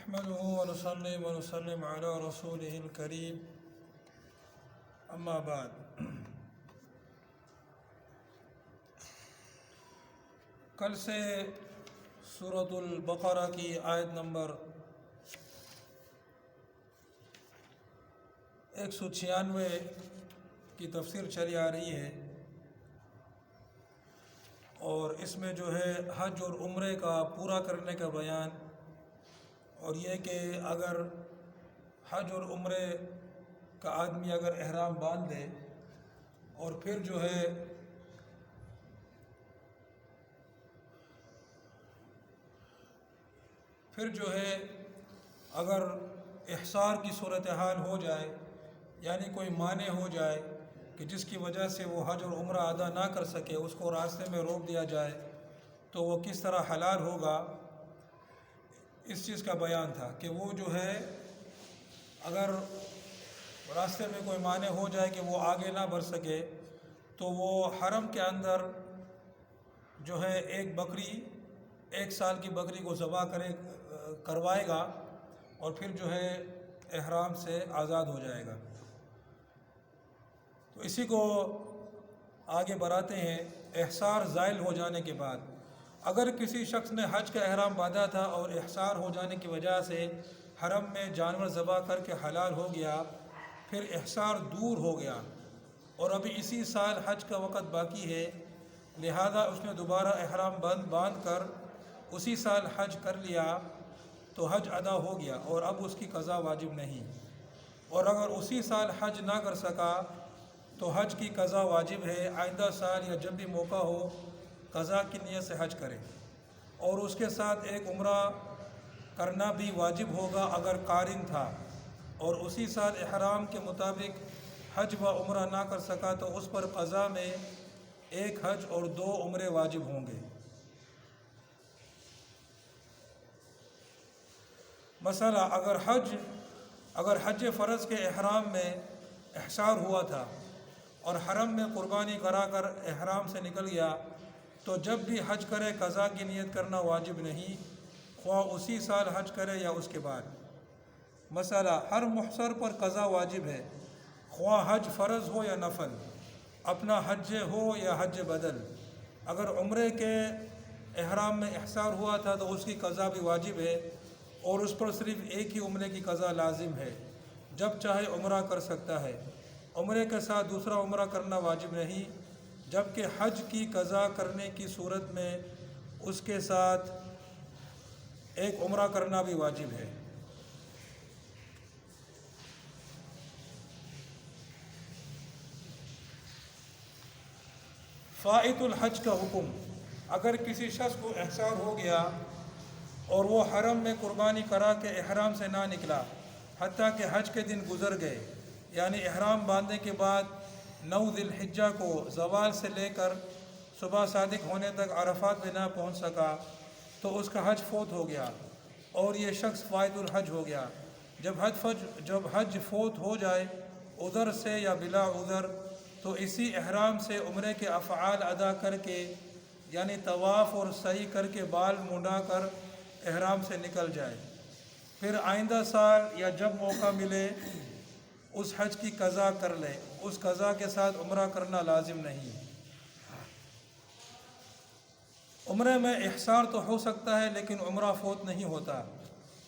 نحمده ونصلي ونسلم على رسوله الكريم اما بعد۔ کل سے سورۃ البقرہ کی آیت نمبر 196 کی تفسیر چلی آ رہی ہے، اور اس میں جو ہے حج اور عمرے کا پورا کرنے کا بیان، اور یہ کہ اگر حج اور عمرے کا آدمی اگر احرام باندھ لے اور پھر جو ہے اگر احصار کی صورتحال ہو جائے، یعنی کوئی مانع ہو جائے کہ جس کی وجہ سے وہ حج اور عمرہ ادا نہ کر سکے، اس کو راستے میں روک دیا جائے، تو وہ کس طرح حلال ہوگا، اس چیز کا بیان تھا کہ وہ جو ہے اگر راستے میں کوئی مانع ہو جائے کہ وہ آگے نہ بڑھ سکے، تو وہ حرم کے اندر جو ہے ایک سال کی بکری کو ذبح کروائے گا، اور پھر جو ہے احرام سے آزاد ہو جائے گا۔ تو اسی کو آگے بڑھاتے ہیں۔ احصار زائل ہو جانے کے بعد اگر کسی شخص نے حج کا احرام باندھا تھا اور احصار ہو جانے کی وجہ سے حرم میں جانور ذبح کر کے حلال ہو گیا، پھر احصار دور ہو گیا اور ابھی اسی سال حج کا وقت باقی ہے، لہذا اس نے دوبارہ احرام باندھ کر اسی سال حج کر لیا، تو حج ادا ہو گیا اور اب اس کی قضا واجب نہیں۔ اور اگر اسی سال حج نہ کر سکا تو حج کی قضا واجب ہے، آئندہ سال یا جب بھی موقع ہو قضا کی نیت سے حج کرے، اور اس کے ساتھ ایک عمرہ کرنا بھی واجب ہوگا اگر قارن تھا، اور اسی سال احرام کے مطابق حج و عمرہ نہ کر سکا تو اس پر قضا میں 1 حج اور 2 عمرے واجب ہوں گے۔ مسئلہ اگر حج فرض کے احرام میں احصار ہوا تھا اور حرم میں قربانی کرا کر احرام سے نکل گیا، تو جب بھی حج کرے قضا کی نیت کرنا واجب نہیں، خواہ اسی سال حج کرے یا اس کے بعد۔ مسئلہ ہر محصر پر قضا واجب ہے، خواہ حج فرض ہو یا نفل، اپنا حج ہو یا حج بدل۔ اگر عمرے کے احرام میں احصار ہوا تھا تو اس کی قضا بھی واجب ہے، اور اس پر صرف ایک ہی عمرے کی قضا لازم ہے، جب چاہے عمرہ کر سکتا ہے۔ عمرے کے ساتھ دوسرا عمرہ کرنا واجب نہیں، جبکہ حج کی قضا کرنے کی صورت میں اس کے ساتھ ایک عمرہ کرنا بھی واجب ہے۔ فائت الحج کا حکم۔ اگر کسی شخص کو احصار ہو گیا اور وہ حرم میں قربانی کرا کے احرام سے نہ نکلا حتیٰ کہ حج کے دن گزر گئے، یعنی احرام باندھنے کے بعد 9 ذی الحجہ کو زوال سے لے کر صبح صادق ہونے تک عرفات میں نہ پہنچ سکا، تو اس کا حج فوت ہو گیا اور یہ شخص فائت الحج ہو گیا۔ جب حج فوت ہو جائے عذر سے یا بلا عذر، تو اسی احرام سے عمرے کے افعال ادا کر کے، یعنی طواف اور سعی کر کے بال منڈا کر احرام سے نکل جائے، پھر آئندہ سال یا جب موقع ملے اس حج کی قضا کر لے، اس قضا کے ساتھ عمرہ کرنا لازم نہیں۔ عمرے میں احصار تو ہو سکتا ہے لیکن عمرہ فوت نہیں ہوتا۔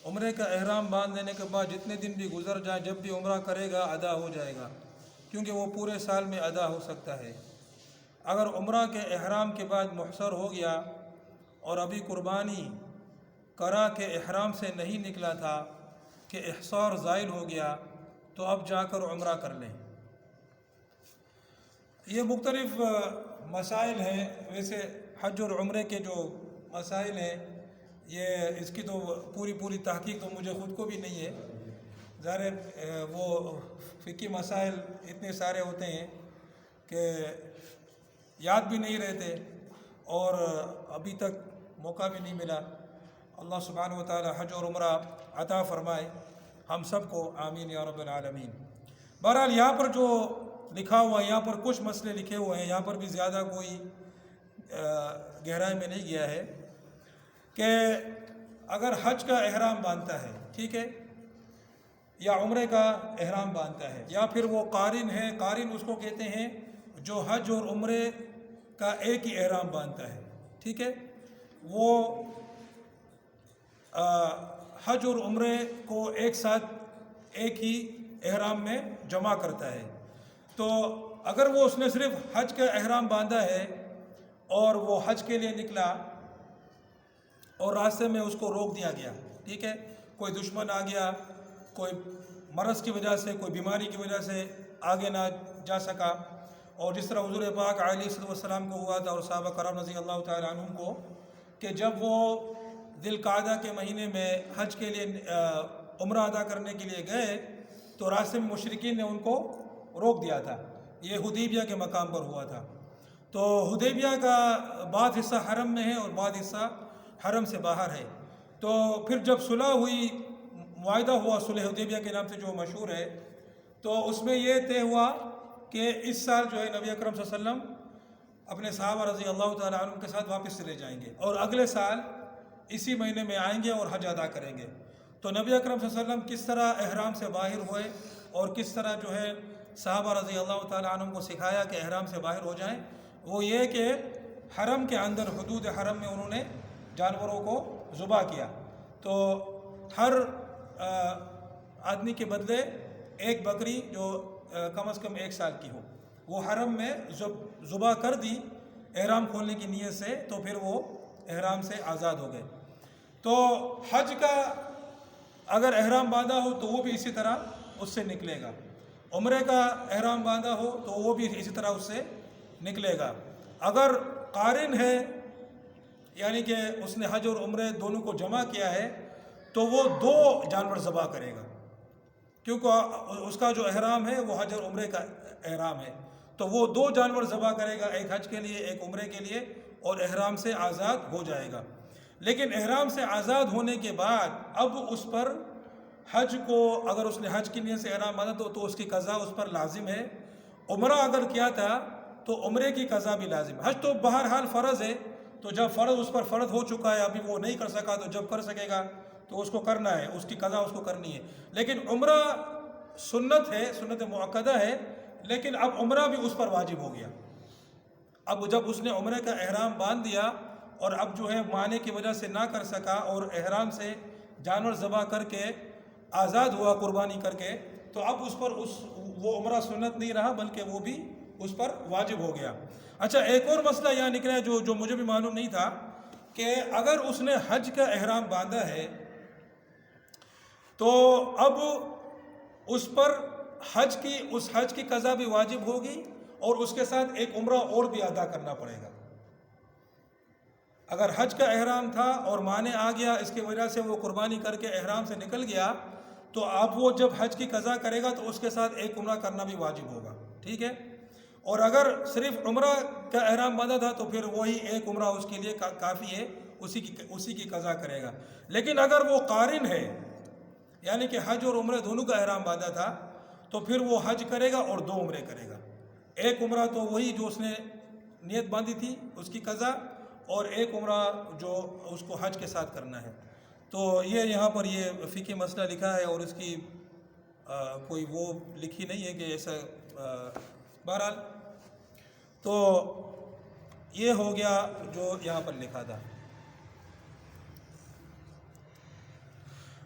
عمرے کا احرام باندھ لینے کے بعد جتنے دن بھی گزر جائیں، جب بھی عمرہ کرے گا ادا ہو جائے گا، کیونکہ وہ پورے سال میں ادا ہو سکتا ہے۔ اگر عمرہ کے احرام کے بعد محصر ہو گیا اور ابھی قربانی کرا کے احرام سے نہیں نکلا تھا کہ احصار زائل ہو گیا، تو اب جا کر عمرہ کر لیں۔ یہ مختلف مسائل ہیں، ویسے حج اور عمرے کے جو مسائل ہیں، یہ اس کی تو پوری تحقیق تو مجھے خود کو بھی نہیں ہے، ظاہر وہ فقہی مسائل اتنے سارے ہوتے ہیں کہ یاد بھی نہیں رہتے، اور ابھی تک موقع بھی نہیں ملا۔ اللہ سبحانہ و تعالی حج اور عمرہ عطا فرمائے ہم سب کو، آمین یا رب العالمین۔ بہرحال یہاں پر جو لکھا ہوا ہے، یہاں پر کچھ مسئلے لکھے ہوئے ہیں، یہاں پر بھی زیادہ کوئی گہرائی میں نہیں گیا ہے، کہ اگر حج کا احرام باندھتا ہے ٹھیک ہے، یا عمرے کا احرام باندھتا ہے، یا پھر وہ قارن ہے، قارن اس کو کہتے ہیں جو حج اور عمرے کا ایک ہی احرام باندھتا ہے، ٹھیک ہے، وہ حج اور عمرے کو ایک ساتھ ایک ہی احرام میں جمع کرتا ہے۔ تو اگر وہ اس نے صرف حج کا احرام باندھا ہے اور وہ حج کے لیے نکلا اور راستے میں اس کو روک دیا گیا، ٹھیک ہے، کوئی دشمن آ گیا، کوئی مرض کی وجہ سے، کوئی بیماری کی وجہ سے آگے نہ جا سکا، اور جس طرح حضور پاک علیہ السلام کو ہوا تھا اور صحابہ کرام رضی اللہ تعالیٰ عنہم کو، کہ جب وہ ذی القعدہ کے مہینے میں حج کے لیے عمرہ ادا کرنے کے لیے گئے تو راستے میں مشرکین نے ان کو روک دیا تھا۔ یہ حدیبیہ کے مقام پر ہوا تھا۔ تو حدیبیہ کا بعض حصہ حرم میں ہے اور بعض حصہ حرم سے باہر ہے۔ تو پھر جب صلح ہوئی، معاہدہ ہوا صلح حدیبیہ کے نام سے جو مشہور ہے، تو اس میں یہ طے ہوا کہ اس سال جو ہے نبی اکرم صلی اللہ علیہ وسلم اپنے صحابہ رضی اللہ تعالیٰ عنہ کے ساتھ واپس چلے جائیں گے اور اگلے سال اسی مہینے میں آئیں گے اور حج ادا کریں گے۔ تو نبی اکرم صلی اللہ علیہ وسلم کس طرح احرام سے باہر ہوئے اور کس طرح جو ہے صحابہ رضی اللہ تعالیٰ عنہ کو سکھایا کہ احرام سے باہر ہو جائیں، وہ یہ کہ حرم کے اندر حدود حرم میں انہوں نے جانوروں کو ذبح کیا۔ تو ہر آدمی کے بدلے ایک بکری جو کم از کم 1 سال کی ہو، وہ حرم میں ذبح کر دی احرام کھولنے کی نیت سے، تو پھر وہ احرام سے آزاد ہو گئے۔ تو حج کا اگر احرام باندھا ہو تو وہ بھی اسی طرح اس سے نکلے گا، عمرے کا احرام باندھا ہو تو وہ بھی اسی طرح اس سے نکلے گا۔ اگر قارن ہے، یعنی کہ اس نے حج اور عمرے دونوں کو جمع کیا ہے، تو وہ 2 جانور ذبح کرے گا، کیونکہ اس کا جو احرام ہے وہ حج اور عمرے کا احرام ہے، تو وہ 2 جانور ذبح کرے گا، ایک حج کے لیے ایک عمرے کے لیے، اور احرام سے آزاد ہو جائے گا۔ لیکن احرام سے آزاد ہونے کے بعد اب اس پر حج کو، اگر اس نے حج کی نیت سے احرام باندھا تو اس کی قضا اس پر لازم ہے۔ عمرہ اگر کیا تھا تو عمرے کی قضا بھی لازم ہے۔ حج تو بہرحال فرض ہے، تو جب فرض اس پر فرض ہو چکا ہے، ابھی وہ نہیں کر سکا، تو جب کر سکے گا تو اس کو کرنا ہے، اس کی قضا اس کو کرنی ہے۔ لیکن عمرہ سنت ہے، سنت مؤکدہ ہے، لیکن اب عمرہ بھی اس پر واجب ہو گیا۔ اب جب اس نے عمرے کا احرام باندھ دیا اور اب جو ہے معنی کی وجہ سے نہ کر سکا اور احرام سے جانور ذبح کر کے آزاد ہوا قربانی کر کے، تو اب اس پر وہ عمرہ سنت نہیں رہا بلکہ وہ بھی اس پر واجب ہو گیا۔ اچھا، ایک اور مسئلہ یہاں نکلا ہے جو مجھے بھی معلوم نہیں تھا، کہ اگر اس نے حج کا احرام باندھا ہے تو اب اس پر اس حج کی قضا بھی واجب ہوگی اور اس کے ساتھ ایک عمرہ اور بھی ادا کرنا پڑے گا۔ اگر حج کا احرام تھا اور معنی آ گیا، اس کی وجہ سے وہ قربانی کر کے احرام سے نکل گیا، تو اب وہ جب حج کی قضا کرے گا تو اس کے ساتھ ایک عمرہ کرنا بھی واجب ہوگا، ٹھیک ہے۔ اور اگر صرف عمرہ کا احرام باندھا تھا تو پھر وہی ایک عمرہ اس کے لیے کافی ہے، اسی کی قضا کرے گا۔ لیکن اگر وہ قارن ہے، یعنی کہ حج اور عمرے دونوں کا احرام باندھا تھا، تو پھر وہ حج کرے گا اور 2 عمرے کرے گا۔ ایک عمرہ تو وہی جو اس نے نیت باندھی تھی اس کی قضا، اور ایک عمرہ جو اس کو حج کے ساتھ کرنا ہے۔ تو یہ یہاں پر یہ فقہی مسئلہ لکھا ہے اور اس کی کوئی وہ لکھی نہیں ہے کہ ایسا، بہرحال تو یہ ہو گیا جو یہاں پر لکھا تھا۔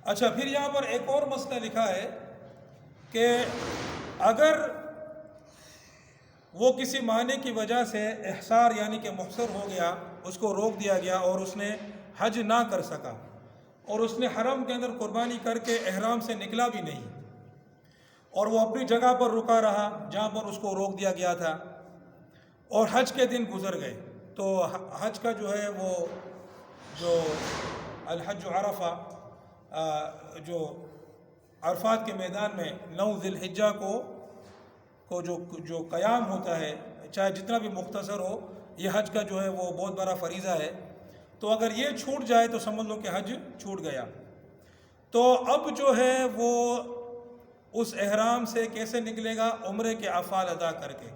اچھا، پھر یہاں پر ایک اور مسئلہ لکھا ہے کہ اگر وہ کسی معنی کی وجہ سے احصار یعنی کہ محصر ہو گیا، اس کو روک دیا گیا اور اس نے حج نہ کر سکا، اور اس نے حرم کے اندر قربانی کر کے احرام سے نکلا بھی نہیں، اور وہ اپنی جگہ پر رکا رہا جہاں پر اس کو روک دیا گیا تھا، اور حج کے دن گزر گئے، تو حج کا جو ہے وہ جو الحج عرفہ، جو عرفات کے میدان میں 9 ذی الحجہ کو جو قیام ہوتا ہے، چاہے جتنا بھی مختصر ہو، یہ حج کا جو ہے وہ بہت بڑا فریضہ ہے۔ تو اگر یہ چھوٹ جائے تو سمجھ لو کہ حج چھوٹ گیا۔ تو اب جو ہے وہ اس احرام سے کیسے نکلے گا؟ عمرے کے افعال ادا کر کے،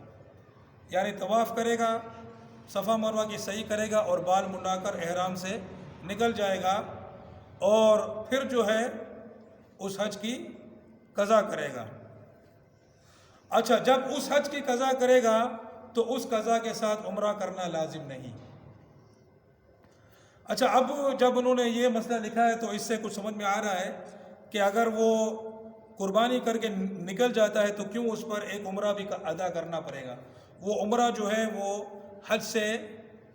یعنی طواف کرے گا، صفا مروہ کی سعی کرے گا اور بال منڈا کر احرام سے نکل جائے گا، اور پھر جو ہے اس حج کی قضا کرے گا۔ اچھا، جب اس حج کی قضا کرے گا تو اس قضا کے ساتھ عمرہ کرنا لازم نہیں۔ اچھا، اب جب انہوں نے یہ مسئلہ لکھا ہے تو اس سے کچھ سمجھ میں آ رہا ہے کہ اگر وہ قربانی کر کے نکل جاتا ہے تو کیوں اس پر ایک عمرہ بھی ادا کرنا پڑے گا۔ وہ عمرہ جو ہے وہ حج سے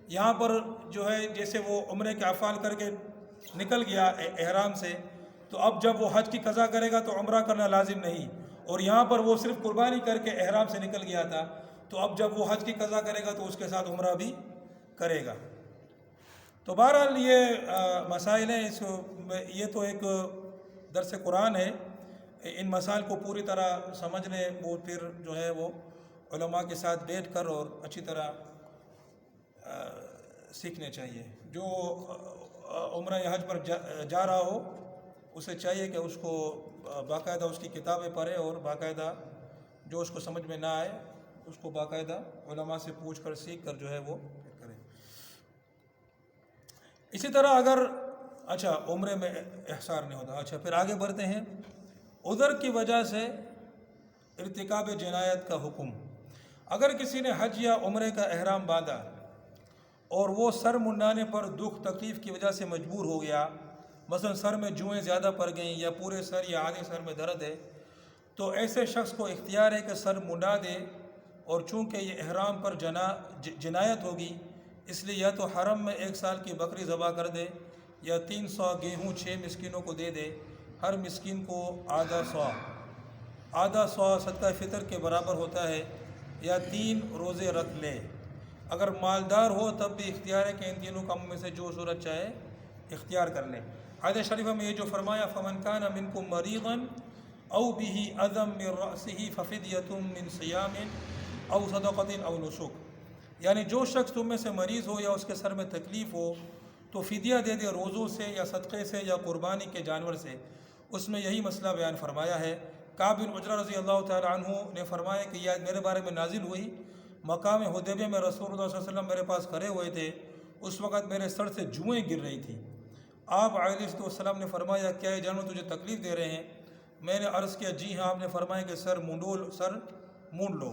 یہاں پر جو ہے جیسے وہ عمرے کے افعال کر کے نکل گیا احرام سے، تو اب جب وہ حج کی قضا کرے گا تو عمرہ کرنا لازم نہیں، اور یہاں پر وہ صرف قربانی کر کے احرام سے نکل گیا تھا، تو اب جب وہ حج کی قضا کرے گا تو اس کے ساتھ عمرہ بھی کرے گا۔ تو بہرحال یہ مسائل ہیں، یہ تو ایک درس قرآن ہے، ان مسائل کو پوری طرح سمجھنے وہ پھر جو ہے وہ علماء کے ساتھ بیٹھ کر اور اچھی طرح سیکھنے چاہیے۔ جو عمرہ یا حج پر جا رہا ہو اسے چاہیے کہ اس کو باقاعدہ اس کی کتابیں پڑھے، اور باقاعدہ جو اس کو سمجھ میں نہ آئے اس کو باقاعدہ علماء سے پوچھ کر سیکھ کر جو ہے وہ کرے۔ اسی طرح اگر اچھا عمرے میں احصار نہیں ہوتا، اچھا پھر آگے بڑھتے ہیں۔ عذر کی وجہ سے ارتکاب جنایت کا حکم۔ اگر کسی نے حج یا عمرے کا احرام باندھا اور وہ سر منڈانے پر دکھ تکلیف کی وجہ سے مجبور ہو گیا، مثلا سر میں جوئیں زیادہ پڑ گئیں یا پورے سر یا آدھے سر میں درد ہے، تو ایسے شخص کو اختیار ہے کہ سر منڈا دے، اور چونکہ یہ احرام پر جنایت ہوگی اس لیے یا تو حرم میں 1 سال کی بکری ذبح کر دے، یا 300 گیہوں 6 مسکینوں کو دے دے، ہر مسکین کو آدھا سوا صدقہ فطر کے برابر ہوتا ہے، یا 3 روزے رکھ لے۔ اگر مالدار ہو تب بھی اختیار ہے کہ ان تینوں کاموں میں سے جو صورت چاہے اختیار کر لے۔ حدیث شریفہ میں یہ جو فرمایا فَمَنْ كَانَ مِنْكُمْ مَرِيضًا أَوْ بِهِ أَذًى مِّن رَأْسِهِ فَفِدْيَةٌ مِّن صِيَامٍ أَوْ صَدَقَةٍ أَوْ نُسُكٍ، یعنی جو شخص تم میں سے مریض ہو یا اس کے سر میں تکلیف ہو تو فدیہ دے دے، روزوں سے یا صدقے سے یا قربانی کے جانور سے۔ اس میں یہی مسئلہ بیان فرمایا ہے۔ کعب بن عجرہ رضی اللہ تعالی عنہ نے فرمایا کہ یہ میرے بارے میں نازل ہوئی، مقام حدیبیہ میں رسول اللہ صلی اللہ علیہ وسلم میرے پاس کھڑے ہوئے تھے، اس وقت میرے سر سے جوئیں گر رہی تھیں۔ آپ علیہ السلام نے فرمایا کیا یہ جانور تجھے تکلیف دے رہے ہیں؟ میں نے عرض کیا جی ہاں۔ آپ نے فرمایا کہ سر مونڈ لو۔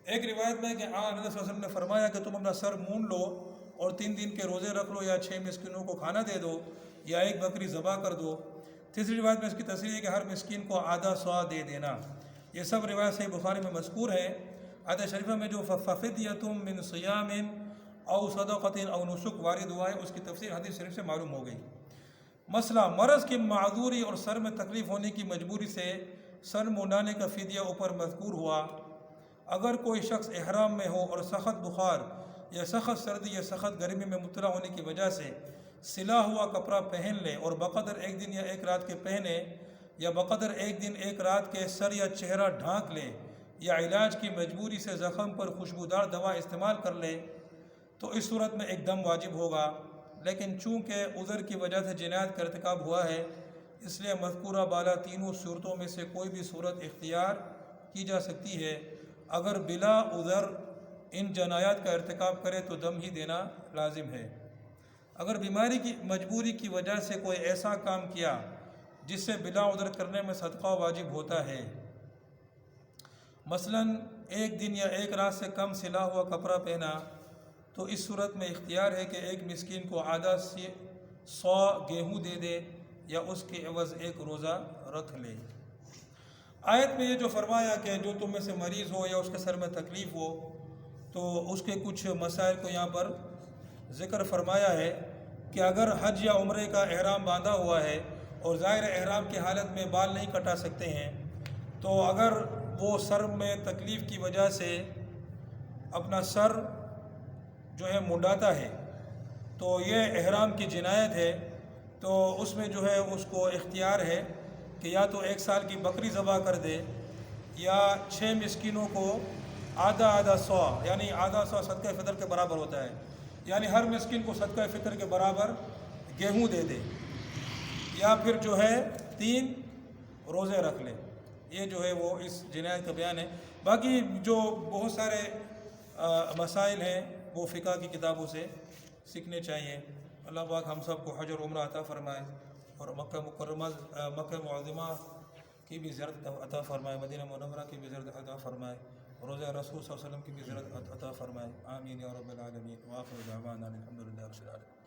ایک روایت میں کہ آپ علیہ السلام نے فرمایا کہ تم اپنا سر مونڈ لو اور 3 دن کے روزے رکھ لو، یا 6 مسکینوں کو کھانا دے دو، یا 1 بکری ذبح کر دو۔ تیسری روایت میں اس کی تصریح ہے کہ ہر مسکین کو آدھا سوا دے دینا۔ یہ سب روایت صحیح بخاری میں مذکور ہے۔ حدیث شریفہ میں جو فَفِدْيَةٌ مِّن صِيَامٍ أَوْ صَدَقَةٍ أَوْ نُسُكٍ وارد ہوا ہے، اس کی تفسیر حدیث شریف سے معلوم ہو گئی۔ مسئلہ مرض کی معذوری اور سر میں تکلیف ہونے کی مجبوری سے سر منڈانے کا فدیہ اوپر مذکور ہوا۔ اگر کوئی شخص احرام میں ہو اور سخت بخار یا سخت سردی یا سخت گرمی میں مبتلا ہونے کی وجہ سے سلا ہوا کپڑا پہن لے اور بقدر 1 دن یا 1 رات کے پہنے، یا بقدر 1 دن 1 رات کے سر یا چہرہ ڈھانک لے، یا علاج کی مجبوری سے زخم پر خوشبودار دوا استعمال کر لے، تو اس صورت میں ایک دم واجب ہوگا۔ لیکن چونکہ عذر کی وجہ سے جنایت کا ارتکاب ہوا ہے، اس لیے مذکورہ بالا تینوں صورتوں میں سے کوئی بھی صورت اختیار کی جا سکتی ہے۔ اگر بلا عذر ان جنایات کا ارتکاب کرے تو دم ہی دینا لازم ہے۔ اگر بیماری کی مجبوری کی وجہ سے کوئی ایسا کام کیا جس سے بلا عذر کرنے میں صدقہ واجب ہوتا ہے، مثلا 1 دن یا 1 رات سے کم سلا ہوا کپڑا پہنا، تو اس صورت میں اختیار ہے کہ 1 مسکین کو آدھا سوا گیہوں دے دے، یا اس کے عوض 1 روزہ رکھ لے۔ آیت میں یہ جو فرمایا کہ جو تم میں سے مریض ہو یا اس کے سر میں تکلیف ہو، تو اس کے کچھ مسائل کو یہاں پر ذکر فرمایا ہے کہ اگر حج یا عمرے کا احرام باندھا ہوا ہے اور ظاہر احرام کی حالت میں بال نہیں کٹا سکتے ہیں، تو اگر وہ سر میں تکلیف کی وجہ سے اپنا سر جو ہے منڈاتا ہے تو یہ احرام کی جنایت ہے۔ تو اس میں جو ہے اس کو اختیار ہے کہ یا تو 1 سال کی بکری ذبح کر دے، یا 6 مسکینوں کو آدھا سوا، یعنی آدھا سوا صدقہ فطر کے برابر ہوتا ہے، یعنی ہر مسکین کو صدقہ فطر کے برابر گیہوں دے دے، یا پھر جو ہے 3 روزے رکھ لے۔ یہ جو ہے وہ اس جنایت کا بیان ہے۔ باقی جو بہت سارے مسائل ہیں وہ فقہ کی کتابوں سے سیکھنے چاہیے۔ اللہ پاک ہم سب کو حج اور عمرہ عطا فرمائے۔ اور مکہ مکرمہ مکہ معظمہ کی بھی زیارت عطا فرمائے، مدینہ منورہ کی بھی زیارت عطا فرمائے، روزہ رسول صلی اللہ علیہ وسلم کی بھی زیارت عطا فرمائے، آمین یا رب العالمین، وآخر دعوانا الحمد للہ رب العالمین۔